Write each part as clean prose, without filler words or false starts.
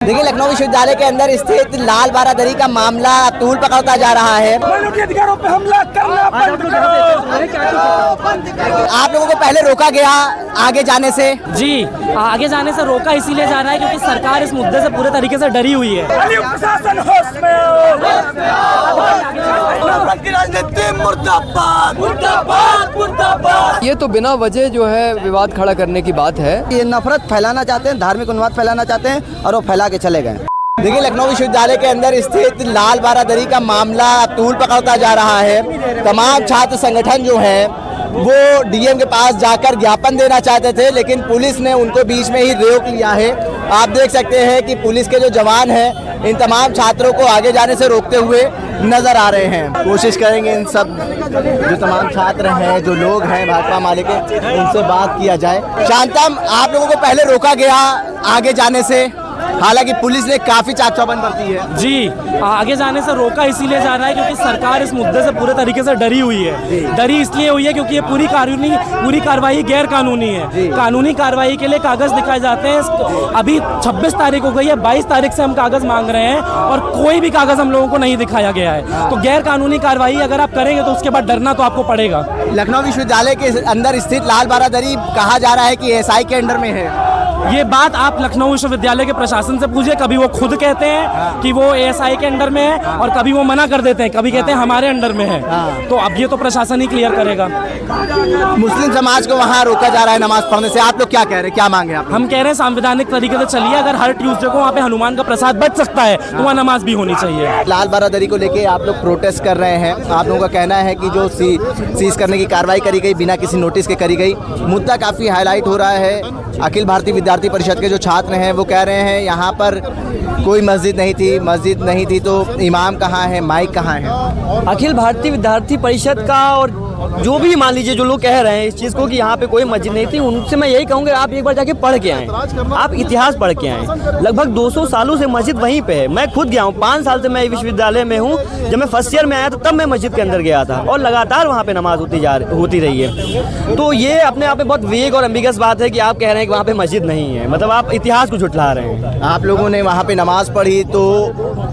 देखिए, लखनऊ विश्वविद्यालय के अंदर स्थित लाल बारादरी का मामला तूल पकड़ता जा रहा है। मानवीय अधिकारों पे हमला करना बंद करो। आप लोगों को पहले रोका गया आगे जाने से? जी, आगे जाने से रोका इसीलिए जा रहा है क्योंकि सरकार इस मुद्दे से पूरे तरीके से डरी हुई है। प्रशासन होश में राजनीति मुर्दाबाद मुर्दाबाद मुर्दाबाद। ये तो बिना वजह जो है विवाद खड़ा करने की बात है। ये नफरत फैलाना चाहते हैं, धार्मिक उन्माद फैलाना चाहते हैं और वो फैला के चले गए। देखिए, लखनऊ विश्वविद्यालय के अंदर स्थित लाल बारादरी का मामला तूल पकड़ता जा रहा है। तमाम छात्र संगठन जो हैं वो डीएम के पास जाकर ज्ञापन देना चाहते थे, लेकिन पुलिस ने उनको बीच में ही रोक लिया है। आप देख सकते हैं कि पुलिस के जो जवान हैं इन तमाम छात्रों को आगे जाने से रोकते हुए नजर आ रहे हैं। कोशिश करेंगे इन सब जो तमाम छात्र हैं, जो लोग हैं भाकपा माले के, उनसे बात किया जाए। शांतम, आप लोगों को पहले रोका गया आगे जाने से, हालांकि पुलिस ने काफी चाक चौबंद बरती है। जी, आगे जाने से रोका इसीलिए जा रहा है क्योंकि सरकार इस मुद्दे से पूरे तरीके से डरी हुई है। डरी इसलिए हुई है क्योंकि ये पूरी कार्रवाई गैर कानूनी है। कानूनी कार्रवाई के लिए कागज दिखाए जाते हैं। अभी 26 तारीख हो गई है, 22 तारीख से हम कागज मांग रहे हैं और कोई भी कागज हम लोगों को नहीं दिखाया गया है। तो गैर कानूनी कार्रवाई अगर आप करेंगे तो उसके बाद डरना तो आपको पड़ेगा। लखनऊ विश्वविद्यालय के अंदर स्थित लाल बारादरी कहा जा रहा है कि एसआई के अंडर में है। ये बात आप लखनऊ विश्वविद्यालय के प्रशासन से पूछिए। कभी वो खुद कहते हैं कि वो एएसआई के अंडर में है और कभी वो मना कर देते हैं, कभी कहते हैं हमारे अंडर में है। तो अब ये तो प्रशासन ही क्लियर करेगा। मुस्लिम समाज को वहाँ रोका जा रहा है नमाज पढ़ने से, आप लोग क्या कह रहे हैं, क्या मांगे आप? हम कह रहे हैं संवैधानिक तरीके से चलिए। अगर हर ट्यूसडे को वहाँ पे हनुमान का प्रसाद बच सकता है तो वहाँ नमाज भी होनी चाहिए। लाल बारादरी को लेके आप लोग प्रोटेस्ट कर रहे हैं। आप लोगों का कहना है कि जो सीज करने की कार्रवाई करी गई बिना किसी नोटिस के करी गई, मुद्दा काफी हाईलाइट हो रहा है। अखिल भारतीय विद्यार्थी परिषद के जो छात्र हैं वो कह रहे हैं यहाँ पर कोई मस्जिद नहीं थी तो इमाम कहाँ है, माइक कहाँ है? अखिल भारतीय विद्यार्थी परिषद का और जो भी मान लीजिए जो लोग कह रहे हैं इस चीज़ को कि यहाँ पे कोई मस्जिद नहीं थी, उनसे मैं यही कहूँगा आप एक बार जाके पढ़ के आएँ, आप इतिहास पढ़ के आएँ। लगभग 200 सालों से मस्जिद वहीं पे है। मैं खुद गया हूँ, 5 साल से मैं विश्वविद्यालय में हूँ। जब मैं फर्स्ट ईयर में आया तो तब मैं मस्जिद के अंदर गया था और लगातार वहाँ पे नमाज होती रही है। तो ये अपने आप में बहुत वेग और एम्बिगस बात है कि आप कह रहे हैं कि वहाँ पे मस्जिद नहीं है, मतलब आप इतिहास को झुठला रहे हैं। आप लोगों ने वहाँ पे नमाज पढ़ी तो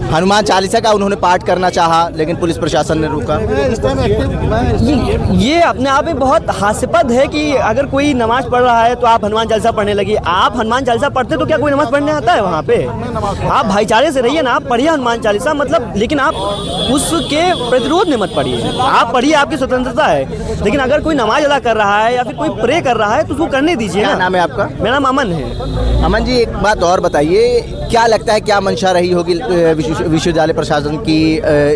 हनुमान चालीसा का उन्होंने पाठ करना चाहा, लेकिन पुलिस प्रशासन ने रोका। ये अपने आप में बहुत हास्यास्पद है कि अगर कोई नमाज पढ़ रहा है तो आप हनुमान चालीसा पढ़ने लगी। आप हनुमान चालीसा पढ़ते तो क्या कोई नमाज पढ़ने आता है वहाँ पे? आप भाईचारे से रहिए ना, आप पढ़िए हनुमान चालीसा, मतलब लेकिन आप उसके प्रतिरोध में मत पढ़िए। आप पढ़िए, आपकी स्वतंत्रता है, लेकिन अगर कोई नमाज अदा कर रहा है या फिर कोई प्रे कर रहा है तो उसको करने दीजिए। क्या नाम है आपका? मेरा नाम अमन है। अमन जी, एक बात और बताइए, क्या लगता है क्या मंशा रही होगी विश्वविद्यालय प्रशासन की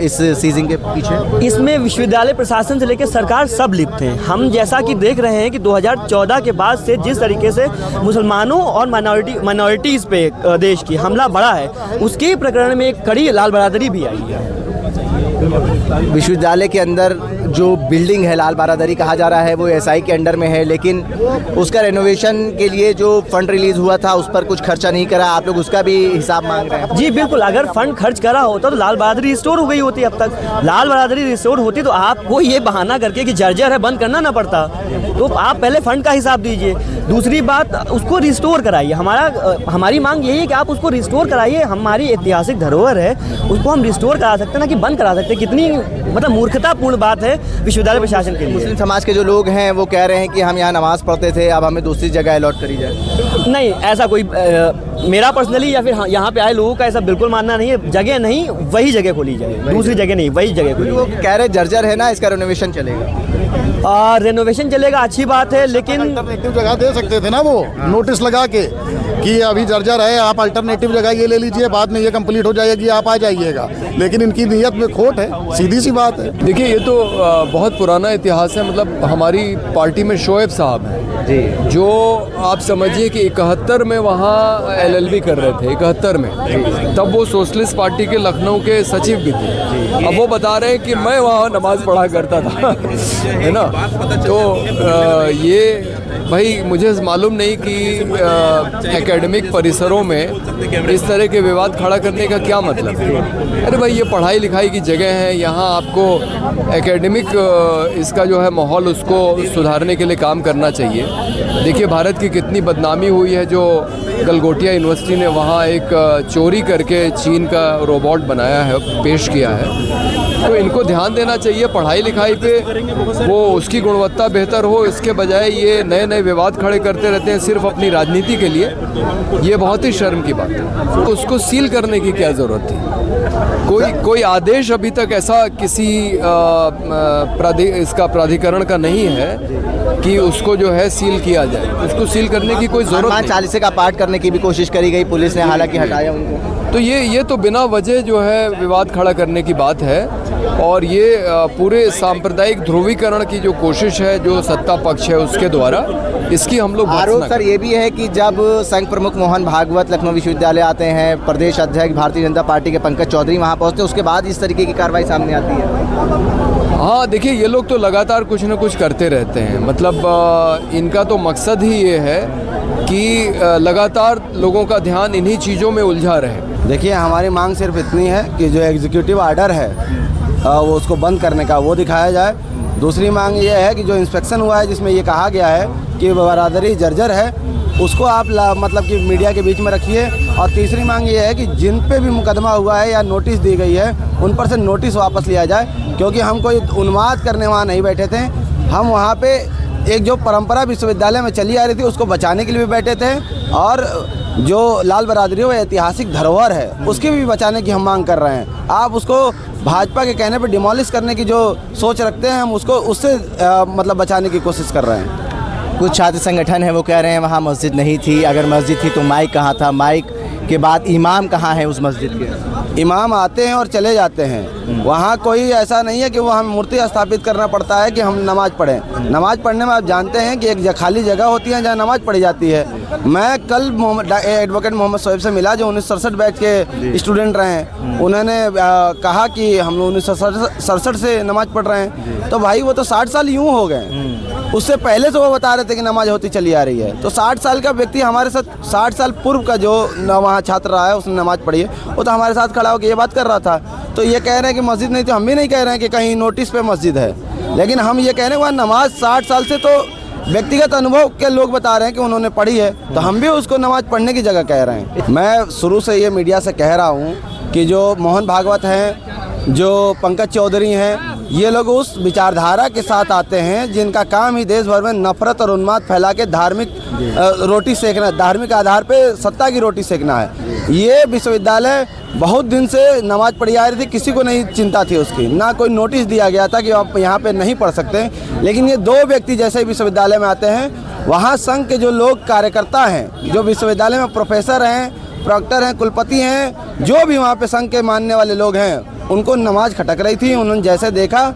इस सीजिंग के पीछे? इसमें विश्वविद्यालय प्रशासन से लेकर सरकार सब लिप्त हैं। हम जैसा कि देख रहे हैं कि 2014 के बाद से जिस तरीके से मुसलमानों और माइनॉरिटीज़ पे देश की हमला बढ़ा है, उसके प्रकरण में एक कड़ी लाल बारादरी भी आई है। विश्वविद्यालय के अंदर जो बिल्डिंग है लाल बारादरी कहा जा रहा है वो एसआई के अंडर में है, लेकिन उसका रेनोवेशन के लिए जो फंड रिलीज हुआ था उस पर कुछ खर्चा नहीं करा। आप लोग उसका भी हिसाब मांग रहे हैं? जी बिल्कुल, अगर फंड खर्च करा होता तो लाल बारादरी रिस्टोर हो गई होती। अब तक लाल बारादरी रिस्टोर होती तो आपको ये बहाना करके कि जर्जर है बंद करना ना पड़ता। तो आप पहले फंड का हिसाब दीजिए। दूसरी बात, उसको रिस्टोर कराइए। हमारी मांग यही है कि आप उसको रिस्टोर कराइए। हमारी ऐतिहासिक धरोहर है, उसको हम रिस्टोर करा सकते हैं ना कि बंद करा सकते हैं। कितनी मतलब मूर्खतापूर्ण बात है विश्वविद्यालय प्रशासन के लिए। मुस्लिम समाज के जो लोग हैं वो कह रहे हैं कि हम यहाँ नमाज पढ़ते थे, अब हमें दूसरी जगह अलॉट करी जाए। नहीं, ऐसा कोई मेरा पर्सनली या फिर यहाँ पे आए लोगों का ऐसा बिल्कुल मानना नहीं है। जगह नहीं, वही जगह खोली जाए, दूसरी जगह नहीं, वही जगह खोली। वो कह रहे जर्जर है ना, इसका रेनोवेशन चलेगा। रेनोवेशन चलेगा, अच्छी बात है, लेकिन अल्टरनेटिव जगह दे सकते थे ना वो, नोटिस लगा के कि अभी जर्जर है, आप अल्टरनेटिव जगह ये ले लीजिए, बाद में ये कंप्लीट हो जाएगी, आप आ जाइएगा। लेकिन इनकी नीयत में खोट है, सीधी सी बात है। देखिए, ये तो बहुत पुराना इतिहास है। मतलब हमारी पार्टी में शोएब साहब हैं जी, जो आप समझिए कि 71 में वहाँ LLB कर रहे थे, 71 में। तब वो सोशलिस्ट पार्टी के लखनऊ के सचिव भी थे। अब वो बता रहे हैं कि मैं वहाँ नमाज पढ़ा करता था है ना। तो ये भाई मुझे मालूम नहीं कि एकेडमिक परिसरों में इस तरह के विवाद खड़ा करने का क्या मतलब है। अरे भाई, ये पढ़ाई लिखाई की जगह है, यहाँ आपको एकेडमिक इसका जो है माहौल उसको सुधारने के लिए काम करना चाहिए। देखिए भारत की कितनी बदनामी हुई है जो गलगोटिया यूनिवर्सिटी ने वहाँ एक चोरी करके चीन का रोबोट बनाया है, पेश किया है। तो इनको ध्यान देना चाहिए पढ़ाई लिखाई पे, वो उसकी गुणवत्ता बेहतर हो, इसके बजाय ये नए नए विवाद खड़े करते रहते हैं सिर्फ अपनी राजनीति के लिए। ये बहुत ही शर्म की बात है। तो उसको सील करने की क्या ज़रूरत थी? कोई आदेश अभी तक ऐसा किसी इसका प्राधिकरण का नहीं है कि उसको जो है सील किया जाए। उसको सील करने की कोई ज़रूरत नहीं। 40 का पाठ करने की भी कोशिश करी गई, पुलिस ने हालांकि हटाया उनको। तो ये तो बिना वजह जो है विवाद खड़ा करने की बात है, और ये पूरे सांप्रदायिक ध्रुवीकरण की जो कोशिश है जो सत्ता पक्ष है उसके द्वारा, इसकी हम लोग आरोप सर ये भी है कि जब संघ प्रमुख मोहन भागवत लखनऊ विश्वविद्यालय आते हैं, प्रदेश अध्यक्ष भारतीय जनता पार्टी के पंकज चौधरी वहाँ पहुँचते, उसके बाद इस तरीके की कार्रवाई सामने आती है। हाँ देखिए, ये लोग तो लगातार कुछ न कुछ करते रहते हैं। मतलब इनका तो मकसद ही ये है कि लगातार लोगों का ध्यान इन्हीं चीज़ों में उलझा रहे। देखिए हमारी मांग सिर्फ इतनी है कि जो एग्जीक्यूटिव ऑर्डर है वो उसको बंद करने का वो दिखाया जाए। दूसरी मांग ये है कि जो इंस्पेक्शन हुआ है जिसमें ये कहा गया है कि बरादरी जर्जर है, उसको आप मतलब कि मीडिया के बीच में रखिए। और तीसरी मांग ये है कि जिन पे भी मुकदमा हुआ है या नोटिस दी गई है उन पर से नोटिस वापस लिया जाए, क्योंकि हम कोई उन्माद करने वहाँ नहीं बैठे थे। हम वहाँ पे एक जो परंपरा विश्वविद्यालय में चली आ रही थी उसको बचाने के लिए भी बैठे थे, और जो लाल बरादरी वो ऐतिहासिक धरोहर है उसकी भी बचाने की हम मांग कर रहे हैं। आप उसको भाजपा के कहने पर डिमोलिश करने की जो सोच रखते हैं, हम उसको उससे मतलब बचाने की कोशिश कर रहे हैं। कुछ छात्र संगठन है वो कह रहे हैं वहाँ मस्जिद नहीं थी, अगर मस्जिद थी तो माइक कहाँ था, माइक के बाद इमाम कहाँ है उस मस्जिद के? इमाम आते हैं और चले जाते हैं, वहाँ कोई ऐसा नहीं है कि वो हम मूर्ति स्थापित करना पड़ता है कि हम नमाज़ पढ़ें। नमाज़ पढ़ने में आप जानते हैं कि एक खाली जगह होती है जहाँ नमाज़ पढ़ी जाती है। मैं कल एडवोकेट मोहम्मद शोएब से मिला जो 1967 बैच के स्टूडेंट रहे हैं। उन्होंने कहा कि हम लोग 1967 से नमाज़ पढ़ रहे हैं। तो भाई वो तो 60 साल यूँ हो गए, उससे पहले से वो बता रहे थे कि नमाज होती चली आ रही है। तो 60 साल का व्यक्ति हमारे साथ 60 साल पूर्व का जो वहाँ छात्र रहा है उसने नमाज पढ़ी है, वो तो हमारे साथ खड़ा होकर ये बात कर रहा था। तो ये कह रहे हैं कि मस्जिद नहीं, तो हम भी नहीं कह रहे हैं कि कहीं नोटिस पे मस्जिद है, लेकिन हम ये कह रहे हैं वहाँ नमाज 60 साल से तो व्यक्तिगत अनुभव के लोग बता रहे हैं कि उन्होंने पढ़ी है, तो हम भी उसको नमाज पढ़ने की जगह कह रहे हैं। मैं शुरू से ये मीडिया से कह रहा हूँ कि जो मोहन भागवत हैं, जो पंकज चौधरी हैं, ये लोग उस विचारधारा के साथ आते हैं जिनका काम ही देश भर में नफरत और उन्माद फैला के धार्मिक रोटी सेकना, धार्मिक आधार पे सत्ता की रोटी सेकना है। ये विश्वविद्यालय बहुत दिन से नमाज पढ़ी आ रही थी, किसी को नहीं चिंता थी उसकी, ना कोई नोटिस दिया गया था कि आप यहाँ पे नहीं पढ़ सकते। लेकिन ये दो व्यक्ति जैसे ही विश्वविद्यालय में आते हैं, वहाँ संघ के जो लोग कार्यकर्ता हैं, जो विश्वविद्यालय में प्रोफेसर हैं, प्रॉक्टर हैं, कुलपति हैं, जो भी वहाँ पे संघ के मानने वाले लोग हैं, उनको नमाज खटक रही थी। उन्होंने जैसे देखा,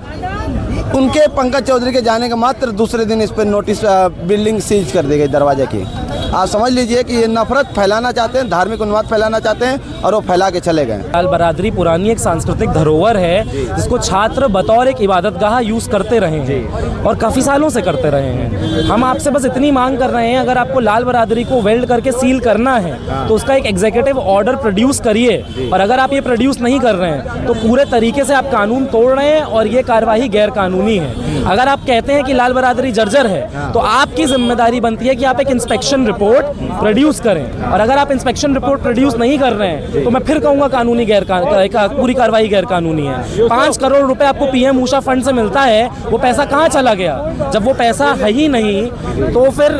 उनके पंकज चौधरी के जाने के मात्र दूसरे दिन इस पर नोटिस, बिल्डिंग सीज कर दी गई दरवाजे की। आप समझ लीजिए कि ये नफरत फैलाना चाहते हैं, धार्मिक उन्माद फैलाना चाहते हैं, और वो फैला के चले गए। लाल बरादरी पुरानी एक सांस्कृतिक धरोहर है जिसको छात्र बतौर एक इबादतगाह यूज़ करते रहे हैं और काफ़ी सालों से करते रहे हैं। हम आपसे बस इतनी मांग कर रहे हैं, अगर आपको लाल बरादरी को वेल्ड करके सील करना है तो उसका एक एग्जीक्यूटिव ऑर्डर प्रोड्यूस करिए, और अगर आप ये प्रोड्यूस नहीं कर रहे हैं तो पूरे तरीके से आप कानून तोड़ रहे हैं और ये कार्यवाही गैर कानूनी है। अगर आप कहते हैं कि लाल बरादरी जर्जर है तो आपकी जिम्मेदारी बनती है कि आप एक इंस्पेक्शन रिपोर्ट प्रोड्यूस करें, और अगर आप इंस्पेक्शन रिपोर्ट प्रोड्यूस नहीं कर रहे हैं तो मैं फिर कहूँगा कानूनी पूरी कार्रवाई गैर कानूनी है। 5 करोड़ रुपए आपको पीएम ऊषा फंड से मिलता है, वो पैसा कहाँ चला गया? जब वो पैसा है ही नहीं तो फिर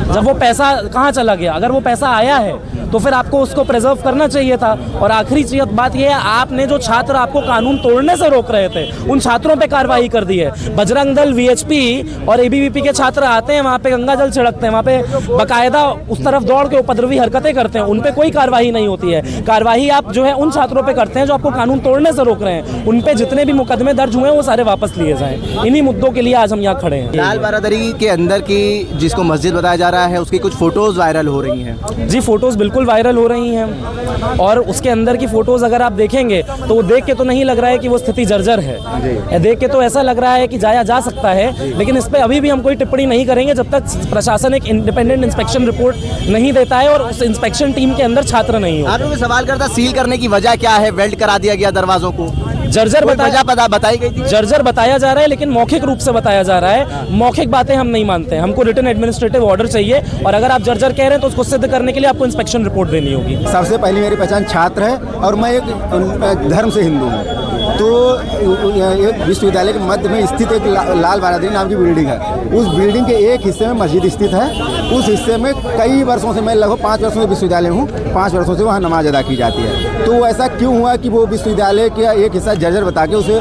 जब वो पैसा कहाँ चला गया? अगर वो पैसा आया है तो फिर आपको उसको प्रिजर्व करना चाहिए था। और आखिरी बात यह है, आपने जो छात्र आपको कानून तोड़ने से रोक रहे थे उन छात्रों पे कार्रवाई कर दी है। बजरंग दल, वीएचपी और एबीवीपी के छात्र आते हैं, वहाँ पे गंगा जल छिड़कते हैं, वहाँ पे बाकायदा उस तरफ दौड़ के उपद्रवी हरकतें करते हैं, उन पे कोई कार्रवाई नहीं होती है। कार्रवाई आप जो है उन छात्रों पे करते हैं जो आपको कानून तोड़ने से रोक रहे हैं। उन पे जितने भी मुकदमे दर्ज हुए हैं वो सारे वापस लिए जाएं। इन्हीं मुद्दों के लिए आज हम यहाँ खड़े हैं। लाल बरादरी के अंदर की जिसको मस्जिद बताया जा रहा है उसकी कुछ फोटोज वायरल हो रही हैं। जी, फोटोज बिल्कुल वायरल हो रही हैं, और उसके अंदर की फोटोज अगर आप देखेंगे तो वो देख के तो नहीं लग रहा है कि वो स्थिति जर्जर है। देख के तो ऐसा लग रहा है कि जाया जा सकता है, लेकिन इस पे अभी भी हम कोई टिप्पणी नहीं करेंगे जब तक प्रशासन एक इंडिपेंडेंट इंस्पेक्शन रिपोर्ट नहीं देता है और उस इंस्पेक्शन टीम के अंदर छात्र नहीं हो। आप लोग सवाल करता सील करने की वजह क्या है? वेल्ड करा दिया गया दरवाजों को। जर्जर कोई बताया वजह बताई गई थी? जर्जर बताया जा रहा है, लेकिन मौखिक रूप से बताया जा रहा है। मौखिक बातें हम नहीं मानते हैं, हमको रिटन एडमिनिस्ट्रेटिव ऑर्डर चाहिए, और अगर आप जर्जर कह रहे हैं तो उसको सिद्ध करने के लिए आपको इंस्पेक्शन रिपोर्ट देनी होगी। सबसे पहले मेरी पहचान छात्र है और मैं एक धर्म से हिंदू हूँ। तो एक विश्वविद्यालय के मध्य में स्थित एक लाल बहादुरी नाम की बिल्डिंग है। उस बिल्डिंग के एक हिस्से में मस्जिद स्थित है। उस हिस्से में कई वर्षों से, मैं लगभग 5 वर्षों से विश्वविद्यालय हूँ, 5 वर्षों से वहाँ नमाज अदा की जाती है। तो ऐसा क्यों हुआ कि वो विश्वविद्यालय का एक हिस्सा जर्जर बता के उसे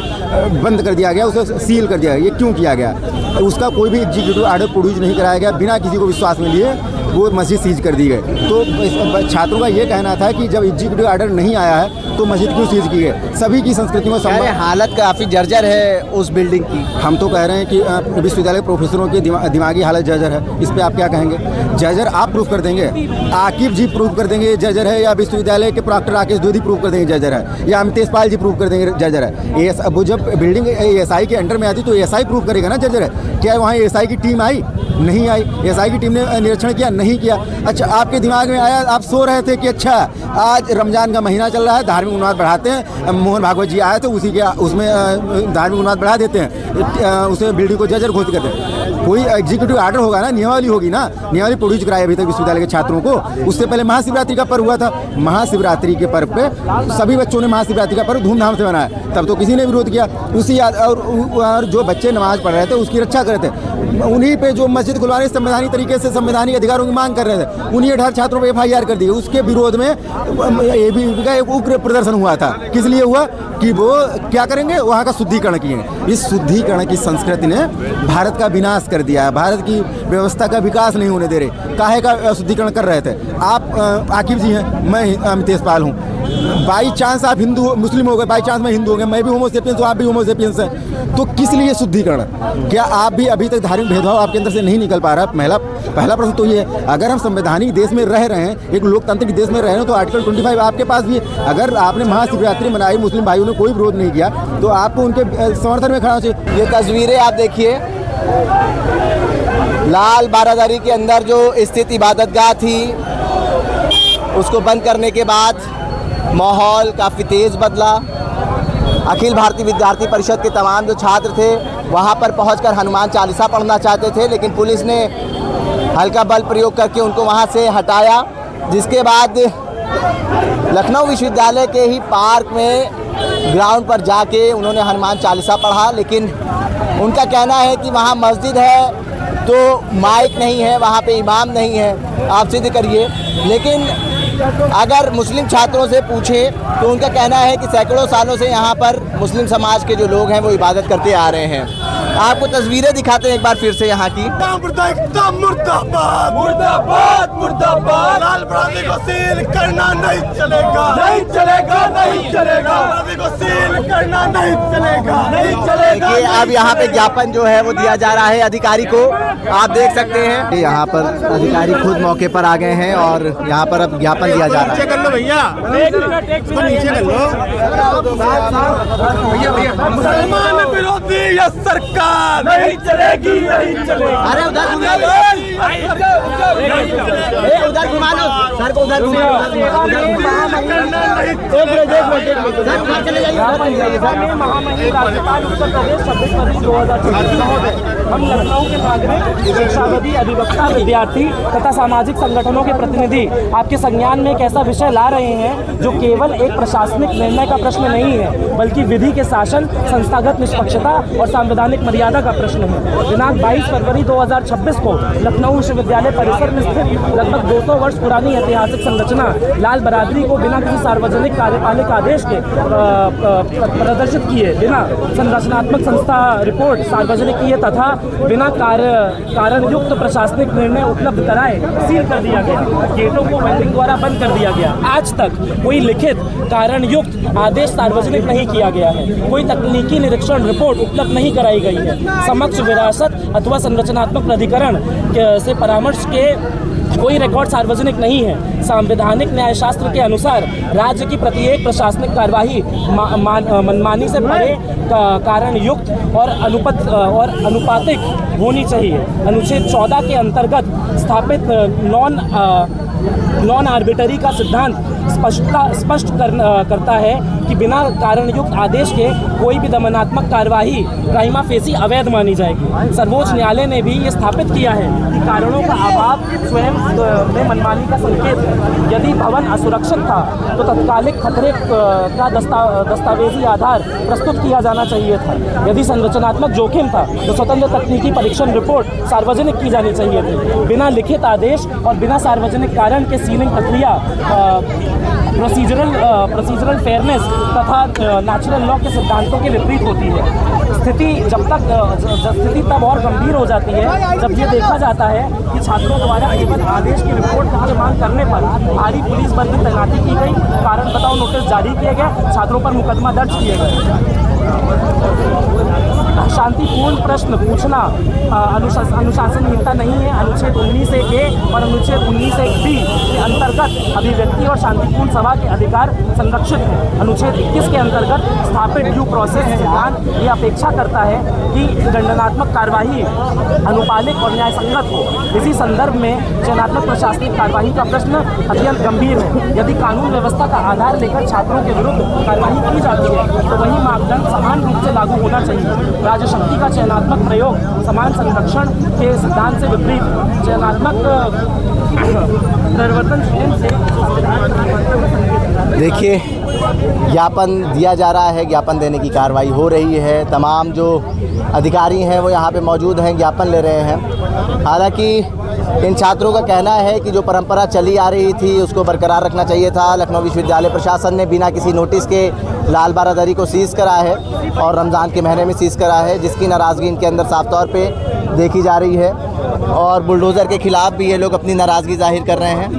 बंद कर दिया गया, उसे सील कर दिया गया? ये क्यों किया गया? उसका कोई भी एग्जीक्यूटिव ऑर्डर प्रोड्यूस नहीं कराया गया, बिना किसी को विश्वास में लिए वो मस्जिद सीज कर दी गई। तो छात्रों का ये कहना था कि जब एग्जीक्यूटिव ऑर्डर नहीं आया है तो मस्जिद क्यों सीज की गई? सभी की संस्कृति में हालत काफ़ी जर्जर है उस बिल्डिंग की। हम तो कह रहे हैं कि विश्वविद्यालय प्रोफेसरों की दिमागी हालत जर्जर है। इस पे आप क्या कहेंगे? जर्जर आप प्रूफ कर देंगे, आकिब जी प्रूफ कर देंगे जर्जर है, या विश्वविद्यालय के प्रॉक्टर राकेश द्विवेदी प्रूफ कर देंगे जर्जर है, या अमितेश पाल जी प्रूफ कर देंगे जर्जर है? वो जब बिल्डिंग एएसआई के अंडर में आती तो एएसआई प्रूफ करेगा ना जर्जर है। क्या वहाँ एएसआई की टीम आई? नहीं आई। एएसआई की टीम ने निरीक्षण किया? नहीं किया। अच्छा, आपके दिमाग में आया, आप सो रहे थे कि अच्छा आज रमजान का महीना चल रहा है, धार्मिक उन्माद बढ़ाते हैं, मोहन भागवत जी आए तो उसी के उसमें धार्मिक उन्माद बढ़ा देते हैं, उसे बिल्डिंग को जर्जर घोषित करते हैं। कोई एग्जीक्यूटिव ऑर्डर होगा ना, नियमावली होगी ना, नियमावली प्रोड्यूस कराई अभी तक विश्वविद्यालय के छात्रों को। उससे पहले महाशिवरात्रि का पर्व हुआ था, महाशिवरात्रि के पर्व पे सभी बच्चों ने महाशिवरात्रि का पर्व धूमधाम से मनाया, तब तो किसी ने विरोध किया। उसी और जो बच्चे नमाज पढ़ रहे थे उसकी रक्षा कर रहे थे, उन्हीं पे जो मस्जिद खुलवाने संवैधानिक तरीके से संवैधानिक अधिकारों की मांग कर रहे थे, उन्हीं 18 छात्रों पर FIR कर दी। उसके विरोध में ABVP का एक उग्र प्रदर्शन हुआ था। किस लिए हुआ? कि वो क्या करेंगे, वहाँ का शुद्धिकरण किए। इस शुद्धिकरण की संस्कृति ने भारत का विनाश कर दिया है, भारत की व्यवस्था का विकास नहीं होने दे रहे। काहे का शुद्धिकरण कर रहे थे? आप आकिब जी हैं, मैं अमितेश पाल हूँ। बाई चांस आप हिंदू मुस्लिम हो गए, बाई चांस मैं हिंदू हो गया, मैं भी होमोसेपियंस हूँ, आप भी होमोसेपियंस हैं, तो किस लिए शुद्धिकरण? क्या आप भी अभी तक धार्मिक भेदभाव आपके अंदर से नहीं निकल पा रहा? पहला प्रश्न तो ये है। अगर हम संवैधानिक देश में रह रहे हैं, एक लोकतांत्रिक देश में रह रहे हैं, तो आर्टिकल 25 आपके पास भी है। अगर आपने महाशिवरात्रि मनाई, मुस्लिम भाइयों ने कोई विरोध नहीं किया, तो आपको उनके समर्थन में खड़ा होना चाहिए। ये तस्वीरें आप देखिए, लाल बारादरी के अंदर जो स्थित इबादतगाह थी उसको बंद करने के बाद माहौल काफ़ी तेज़ बदला। अखिल भारतीय विद्यार्थी परिषद के तमाम जो छात्र थे वहाँ पर पहुंचकर हनुमान चालीसा पढ़ना चाहते थे, लेकिन पुलिस ने हल्का बल प्रयोग करके उनको वहाँ से हटाया। जिसके बाद लखनऊ विश्वविद्यालय के ही पार्क में ग्राउंड पर जाके उन्होंने हनुमान चालीसा पढ़ा, लेकिन उनका कहना है कि वहाँ मस्जिद है तो माइक नहीं है, वहाँ पे इमाम नहीं है, आप सिद्ध करिए। लेकिन अगर मुस्लिम छात्रों से पूछें तो उनका कहना है कि सैकड़ों सालों से यहाँ पर मुस्लिम समाज के जो लोग हैं वो इबादत करते आ रहे हैं। आपको तस्वीरें दिखाते हैं एक बार फिर से यहाँ की। मुर्दाबाद मुर्दाबाद मुर्दाबाद, लाल बहादुर को सील करना नहीं चलेगा, नहीं चलेगा, नहीं चलेगा, को सील करना नहीं चलेगा, नहीं चलेगा। देखिए अब यहाँ पे ज्ञापन जो है वो दिया जा रहा है अधिकारी को, आप देख सकते हैं यहाँ पर अधिकारी खुद मौके पर आ गए हैं और यहाँ पर अब ज्ञापन दिया जा रहा है। कर लो भैया, नीचे कर लो। मुसलमान विरोधी यह सरकार नहीं चलेगी, नहीं चलेगी। अरे उधर उधर घुमा लो सर को, उधर घुमा हम लखनऊ के नागरिक, शिक्षाविद, अधिवक्ता, विद्यार्थी तथा सामाजिक संगठनों के प्रतिनिधि आपके संज्ञान में एक ऐसा विषय ला रहे हैं जो केवल एक प्रशासनिक निर्णय का प्रश्न नहीं है, बल्कि विधि के शासन, संस्थागत निष्पक्षता और संवैधानिक मर्यादा का प्रश्न है। दिनांक 22 फरवरी 2026 को लखनऊ विश्वविद्यालय परिसर में स्थित लगभग 200 वर्ष पुरानी ऐतिहासिक संरचना लाल बरादरी को बिना किसी सार्वजनिक कार्यपालिक आदेश के प्रदर्शित किए, बिना संरचनात्मक संस्था रिपोर्ट सार्वजनिक किए तथा बिना कारण युक्त प्रशासनिक निर्णय उपलब्ध कराए सील कर दिया गया। गेटों को वेंडिंग द्वारा बंद कर दिया गया। आज तक कोई लिखित कारण युक्त आदेश सार्वजनिक नहीं किया गया है। कोई तकनीकी निरीक्षण रिपोर्ट उपलब्ध नहीं कराई गई है। समक्ष विरासत अथवा संरचनात्मक प्राधिकरण से परामर्श के कोई रिकॉर्ड सार्वजनिक नहीं है। संवैधानिक न्यायशास्त्र के अनुसार राज्य की प्रत्येक प्रशासनिक कार्यवाही मनमानी से परे कारण युक्त और अनुपातिक होनी चाहिए। अनुच्छेद 14 के अंतर्गत स्थापित नॉन नॉन आर्बिटरी का सिद्धांत स्पष्ट करता है कि बिना कारणयुक्त आदेश के कोई भी दमनात्मक कार्यवाही प्राइमा फेसी अवैध मानी जाएगी। सर्वोच्च न्यायालय ने भी ये स्थापित किया है कि कारणों का अभाव स्वयं में मनमानी का संकेत है। यदि भवन असुरक्षित था तो तत्कालिक खतरे का दस्तावेजी आधार प्रस्तुत किया जाना चाहिए था। यदि संरचनात्मक जोखिम था तो स्वतंत्र तकनीकी परीक्षण रिपोर्ट सार्वजनिक की जानी चाहिए थी। बिना लिखित आदेश और बिना सार्वजनिक कारण के सीलिंग प्रक्रिया प्रोसीजरल फेयरनेस तथा नेचुरल लॉ के सिद्धांतों के विपरीत होती है। स्थिति तब और गंभीर हो जाती है जब ये देखा जाता है कि छात्रों द्वारा केवल आदेश की रिपोर्ट की मांग करने पर भारी पुलिस बल की तैनाती की गई, कारण बताओ नोटिस जारी किए गए, छात्रों पर मुकदमा दर्ज किए गए। शांतिपूर्ण प्रश्न पूछना अनुशासनहीनता नहीं है। अनुच्छेद 19(a) और अनुच्छेद 19(b) के अंतर्गत अभिव्यक्ति और शांतिपूर्ण सभा के अधिकार संरक्षित है। अनुच्छेद 21 के अंतर्गत स्थापित ड्यू प्रोसेस सिद्धांत ये अपेक्षा करता है कि दंडात्मक कार्यवाही अनुपालिक और न्याय संगत हो। इसी संदर्भ में चयनात्मक प्रशासनिक कार्यवाही का प्रश्न अत्यंत गंभीर है। यदि कानून व्यवस्था का आधार लेकर छात्रों के विरुद्ध कार्यवाही की जाती है तो वही मापदंड समान रूप से लागू होना चाहिए। राज्य शक्ति का चयनात्मक प्रयोग समान संरक्षण के सिद्धांत से विपरीत है। चयनात्मक परिवर्तन से देखिए, ज्ञापन दिया जा रहा है, ज्ञापन देने की कार्रवाई हो रही है। तमाम जो अधिकारी हैं वो यहाँ पे मौजूद हैं, ज्ञापन ले रहे हैं। हालांकि इन छात्रों का कहना है कि जो परंपरा चली आ रही थी उसको बरकरार रखना चाहिए था। लखनऊ विश्वविद्यालय प्रशासन ने बिना किसी नोटिस के लाल बारादरी को सीज़ करा है और रमज़ान के महीने में सीज़ करा है, जिसकी नाराज़गी इनके अंदर साफ तौर पे देखी जा रही है और बुलडोज़र के खिलाफ़ भी ये लोग अपनी नाराज़गी जाहिर कर रहे हैं।